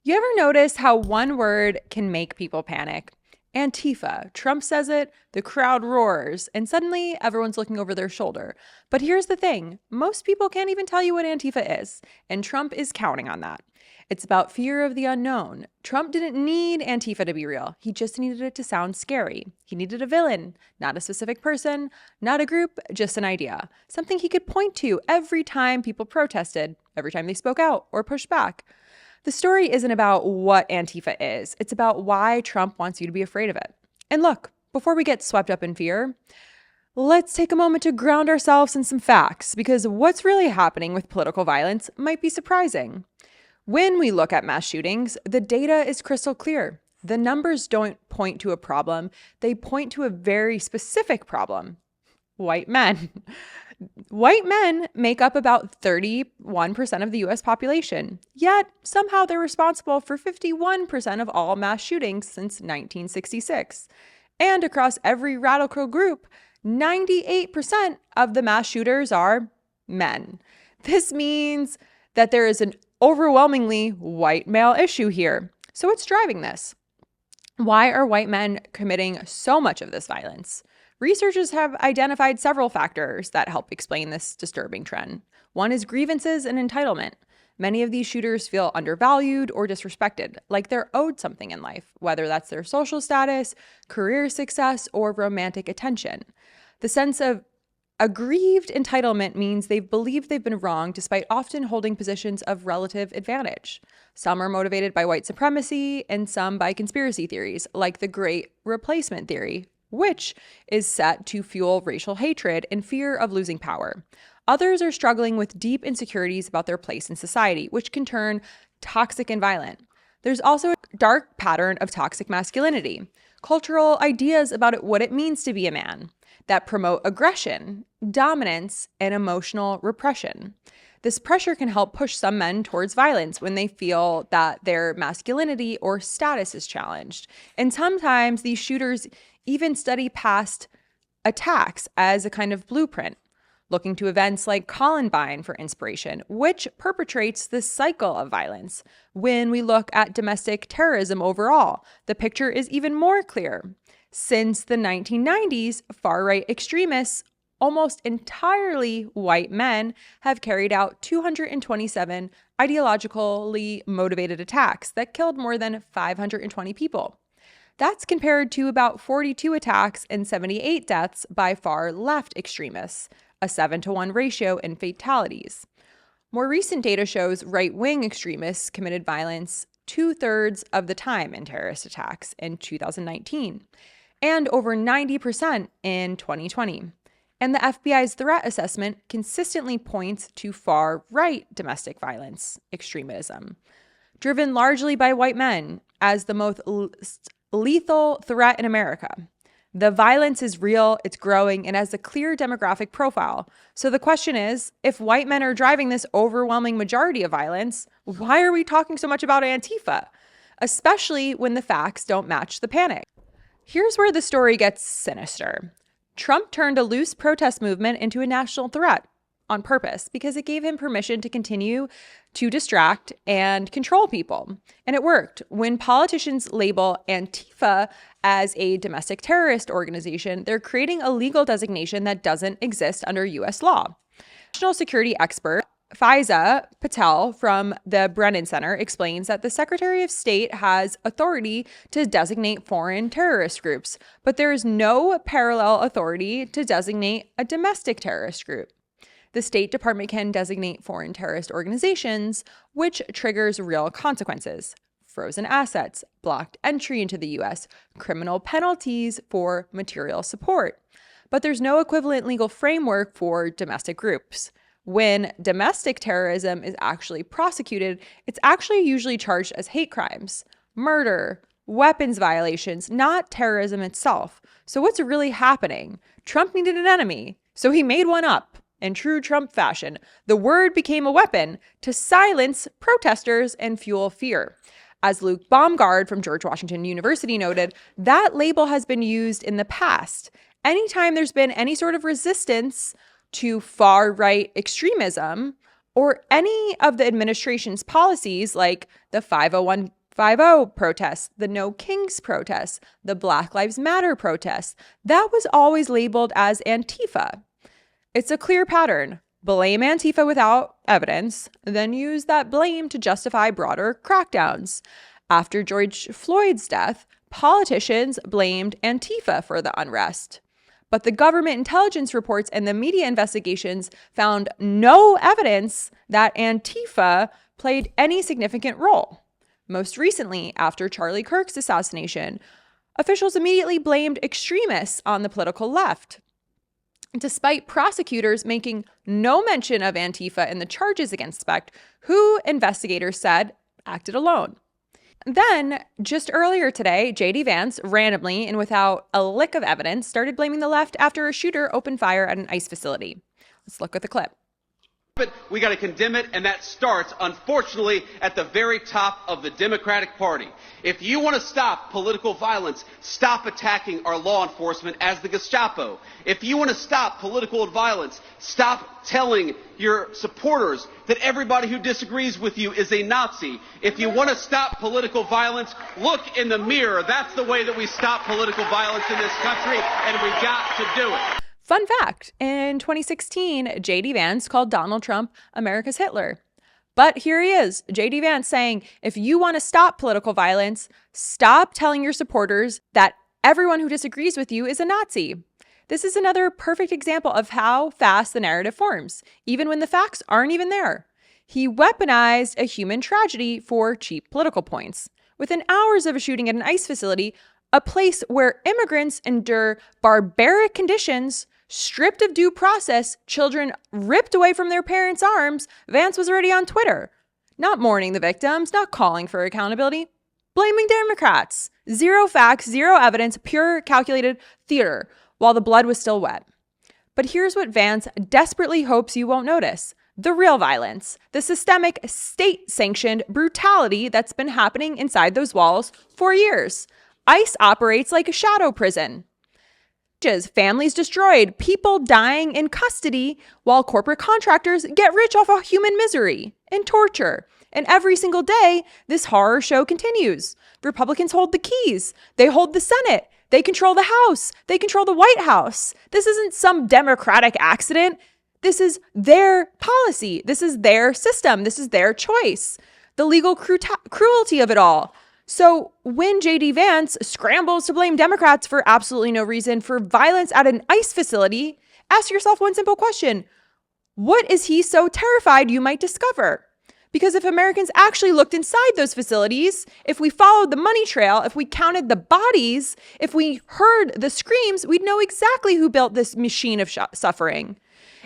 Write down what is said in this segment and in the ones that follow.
You ever notice how one word can make people panic? Antifa. Trump says it, the crowd roars, and suddenly everyone's looking over their shoulder. But here's the thing, most people can't even tell you what Antifa is, and Trump is counting on that. It's about fear of the unknown. Trump didn't need Antifa to be real. He just needed it to sound scary. He needed a villain, not a specific person, not a group, just an idea. Something he could point to every time people protested, every time they spoke out or pushed back. The story isn't about what Antifa is. It's about why Trump wants you to be afraid of it. And look, before we get swept up in fear, let's take a moment to ground ourselves in some facts, because what's really happening with political violence might be surprising. When we look at mass shootings, the data is crystal clear. The numbers don't point to a problem. They point to a very specific problem: white men. White men make up about 31% of the US population, yet somehow they're responsible for 51% of all mass shootings since 1966. And across every radical group, 98% of the mass shooters are men. This means that there is an overwhelmingly white male issue here. So what's driving this? Why are white men committing so much of this violence? Researchers have identified several factors that help explain this disturbing trend. One is grievances and entitlement. Many of these shooters feel undervalued or disrespected, like they're owed something in life, whether that's their social status, career success, or romantic attention. The sense of aggrieved entitlement means they believe they've been wrong despite often holding positions of relative advantage. Some are motivated by white supremacy and some by conspiracy theories, like the Great Replacement Theory, which is set to fuel racial hatred and fear of losing power. Others are struggling with deep insecurities about their place in society, which can turn toxic and violent. There's also a dark pattern of toxic masculinity, cultural ideas about what it means to be a man, that promote aggression, dominance, and emotional repression. This pressure can help push some men towards violence when they feel that their masculinity or status is challenged. And sometimes these shooters even study past attacks as a kind of blueprint, looking to events like Columbine for inspiration, which perpetrates this cycle of violence. When we look at domestic terrorism overall, the picture is even more clear. Since the 1990s, far-right extremists, almost entirely white men, have carried out 227 ideologically motivated attacks that killed more than 520 people. That's compared to about 42 attacks and 78 deaths by far-left extremists, a 7-to-1 ratio in fatalities. More recent data shows right-wing extremists committed violence 2/3 of the time in terrorist attacks in 2019, and over 90% in 2020. And the FBI's threat assessment consistently points to far-right domestic violence extremism, driven largely by white men, as the most lethal threat in America. The violence is real, it's growing, and has a clear demographic profile. So the question is, if white men are driving this overwhelming majority of violence, why are we talking so much about Antifa? Especially when the facts don't match the panic. Here's where the story gets sinister. Trump turned a loose protest movement into a national threat on purpose because it gave him permission to continue to distract and control people. And it worked. When politicians label Antifa as a domestic terrorist organization, they're creating a legal designation that doesn't exist under US law. National security expert Faiza Patel from the Brennan Center explains that the Secretary of State has authority to designate foreign terrorist groups, but there is no parallel authority to designate a domestic terrorist group. The State Department can designate foreign terrorist organizations, which triggers real consequences: frozen assets, blocked entry into the US, criminal penalties for material support. But there's no equivalent legal framework for domestic groups. When domestic terrorism is actually prosecuted, it's actually usually charged as hate crimes, murder, weapons violations, not terrorism itself. So what's really happening? Trump needed an enemy, so he made one up. In true Trump fashion, the word became a weapon to silence protesters and fuel fear. As Luke Baumgard from George Washington University noted, that label has been used in the past. Anytime there's been any sort of resistance to far-right extremism or any of the administration's policies like the 501 5-0 protests, the No Kings protests, the Black Lives Matter protests. That was always labeled as Antifa. It's a clear pattern. Blame Antifa without evidence, then use that blame to justify broader crackdowns. After George Floyd's death, politicians blamed Antifa for the unrest. But the government intelligence reports and the media investigations found no evidence that Antifa played any significant role. Most recently, after Charlie Kirk's assassination, officials immediately blamed extremists on the political left. Despite prosecutors making no mention of Antifa in the charges against Specht, who investigators said acted alone. Then, just earlier today, J.D. Vance randomly and without a lick of evidence started blaming the left after a shooter opened fire at an ICE facility. Let's look at the clip. We got to condemn it, and that starts, unfortunately, at the very top of the Democratic Party. If you want to stop political violence, stop attacking our law enforcement as the Gestapo. If you want to stop political violence, stop telling your supporters that everybody who disagrees with you is a Nazi. If you want to stop political violence, look in the mirror. That's the way that we stop political violence in this country, and we got to do it. Fun fact, in 2016, J.D. Vance called Donald Trump America's Hitler. But here he is, J.D. Vance saying, if you want to stop political violence, stop telling your supporters that everyone who disagrees with you is a Nazi. This is another perfect example of how fast the narrative forms, even when the facts aren't even there. He weaponized a human tragedy for cheap political points. Within hours of a shooting at an ICE facility, a place where immigrants endure barbaric conditions, stripped of due process, children ripped away from their parents' arms, Vance was already on Twitter. Not mourning the victims, not calling for accountability, blaming Democrats. Zero facts, zero evidence, pure calculated theater, while the blood was still wet. But here's what Vance desperately hopes you won't notice. The real violence, the systemic, state-sanctioned brutality that's been happening inside those walls for years. ICE operates like a shadow prison. Families destroyed, people dying in custody, while corporate contractors get rich off of human misery and torture. And every single day, this horror show continues. Republicans hold the keys. They hold the Senate. They control the House. They control the White House. This isn't some Democratic accident. This is their policy. This is their system. This is their choice. The legal cruelty of it all. So when J.D. Vance scrambles to blame Democrats for absolutely no reason for violence at an ICE facility, ask yourself one simple question. What is he so terrified you might discover? Because if Americans actually looked inside those facilities, if we followed the money trail, if we counted the bodies, if we heard the screams, we'd know exactly who built this machine of suffering.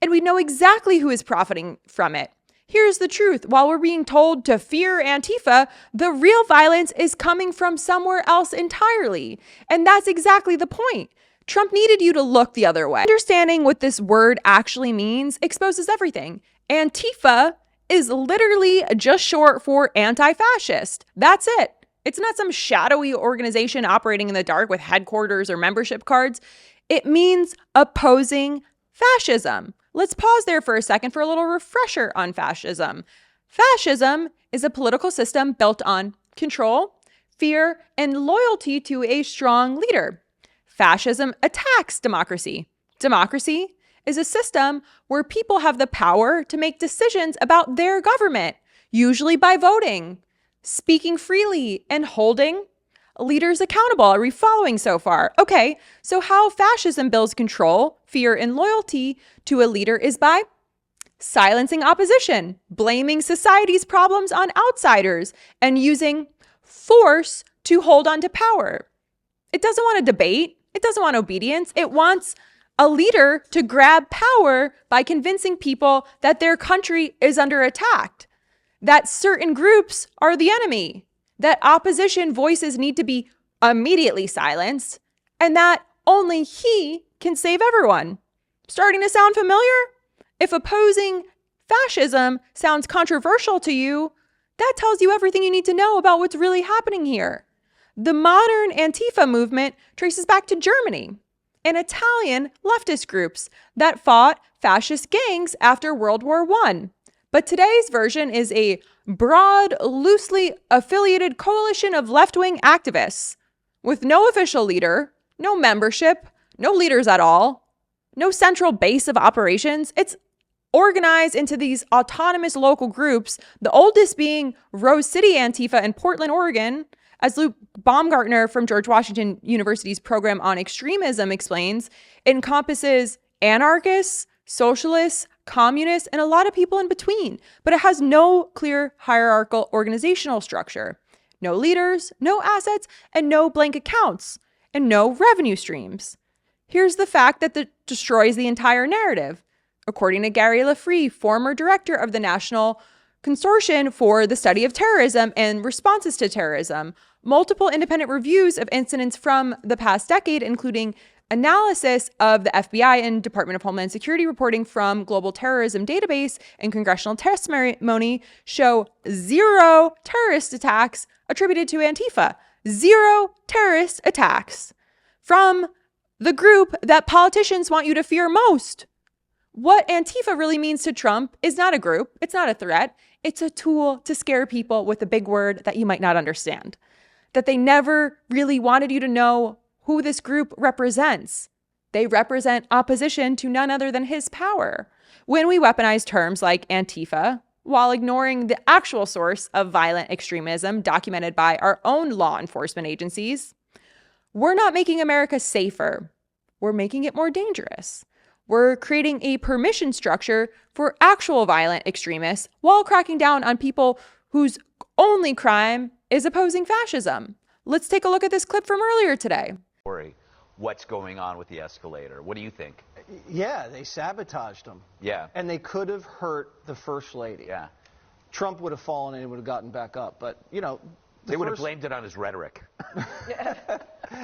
And we'd know exactly who is profiting from it. Here's the truth. While we're being told to fear Antifa, the real violence is coming from somewhere else entirely. And that's exactly the point. Trump needed you to look the other way. Understanding what this word actually means exposes everything. Antifa is literally just short for anti-fascist. That's it. It's not some shadowy organization operating in the dark with headquarters or membership cards. It means opposing fascism. Let's pause there for a second for a little refresher on fascism. Fascism is a political system built on control, fear, and loyalty to a strong leader. Fascism attacks democracy. Democracy is a system where people have the power to make decisions about their government, usually by voting, speaking freely, and holding leaders accountable. Are we following so far? Okay, so how fascism builds control, fear, and loyalty to a leader is by silencing opposition, blaming society's problems on outsiders, and using force to hold on to power. It doesn't want a debate. It doesn't want obedience. It wants a leader to grab power by convincing people that their country is under attack, that certain groups are the enemy, that opposition voices need to be immediately silenced, and that only he can save everyone. Starting to sound familiar? If opposing fascism sounds controversial to you, that tells you everything you need to know about what's really happening here. The modern Antifa movement traces back to Germany and Italian leftist groups that fought fascist gangs after World War I. But today's version is a broad, loosely affiliated coalition of left-wing activists with no official leader, no membership, no leaders at all, no central base of operations. It's organized into these autonomous local groups, the oldest being Rose City Antifa in Portland, Oregon. As Luke Baumgartner from George Washington University's program on extremism explains, it encompasses anarchists, socialists, communists, and a lot of people in between. But it has no clear hierarchical organizational structure, no leaders, no assets, and no blank accounts, and no revenue streams. Here's the fact that destroys the entire narrative. According to Gary Lafree, former director of the National Consortium for the Study of Terrorism and Responses to Terrorism, multiple independent reviews of incidents from the past decade, including analysis of the FBI and Department of Homeland Security reporting from Global Terrorism Database and congressional testimony, show 0 terrorist attacks attributed to Antifa. 0 terrorist attacks from the group that politicians want you to fear most. What Antifa really means to Trump is not a group. It's not a threat. It's a tool to scare people with a big word that you might not understand. That they never really wanted you to know who this group represents. They represent opposition to none other than his power. When we weaponize terms like Antifa, while ignoring the actual source of violent extremism documented by our own law enforcement agencies, we're not making America safer. We're making it more dangerous. We're creating a permission structure for actual violent extremists while cracking down on people whose only crime is opposing fascism. Let's take a look at this clip from earlier today. What's going on with the escalator? What do you think? Yeah, they sabotaged them. Yeah. And they could have hurt the First Lady. Yeah. Trump would have fallen and he would have gotten back up. But, you know, they would have blamed it on his rhetoric.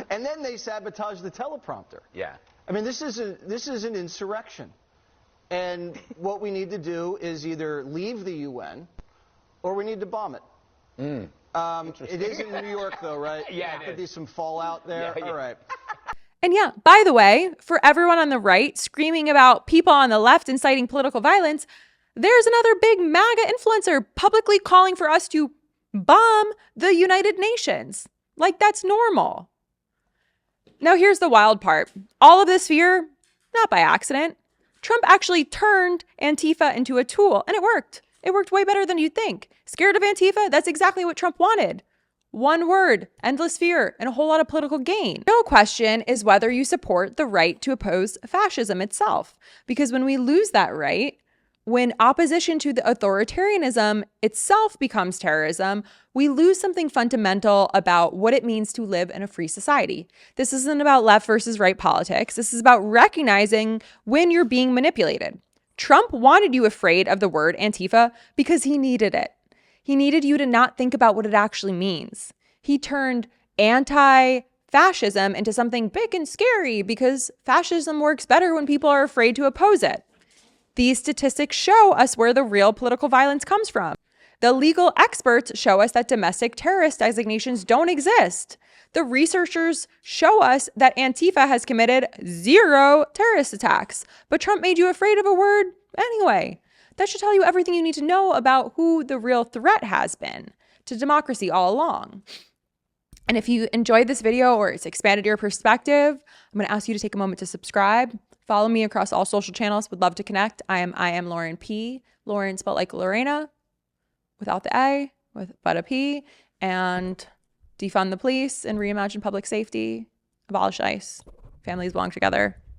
And then they sabotaged the teleprompter. Yeah. I mean, this is an insurrection. And what we need to do is either leave the UN or we need to bomb it. It is in New York, though, right? Yeah, There could be some fallout there. Yeah, yeah. All right. And yeah, by the way, for everyone on the right screaming about people on the left inciting political violence, there's another big MAGA influencer publicly calling for us to bomb the United Nations. Like, that's normal. Now, here's the wild part. All of this fear, not by accident. Trump actually turned Antifa into a tool, and it worked. It worked way better than you'd think. Scared of Antifa? That's exactly what Trump wanted. One word, endless fear, and a whole lot of political gain. The real question is whether you support the right to oppose fascism itself. Because when we lose that right, when opposition to the authoritarianism itself becomes terrorism, we lose something fundamental about what it means to live in a free society. This isn't about left versus right politics. This is about recognizing when you're being manipulated. Trump wanted you afraid of the word Antifa because he needed it. He needed you to not think about what it actually means. He turned anti-fascism into something big and scary because fascism works better when people are afraid to oppose it. These statistics show us where the real political violence comes from. The legal experts show us that domestic terrorist designations don't exist. The researchers show us that Antifa has committed 0 terrorist attacks, but Trump made you afraid of a word anyway. That should tell you everything you need to know about who the real threat has been to democracy all along. And if you enjoyed this video or it's expanded your perspective, I'm going to ask you to take a moment to subscribe. Follow me across all social channels. Would love to connect. I am Lauren P. Lauren spelled like Lorena, without the A, but a P. And defund the police and reimagine public safety. Abolish ICE. Families belong together.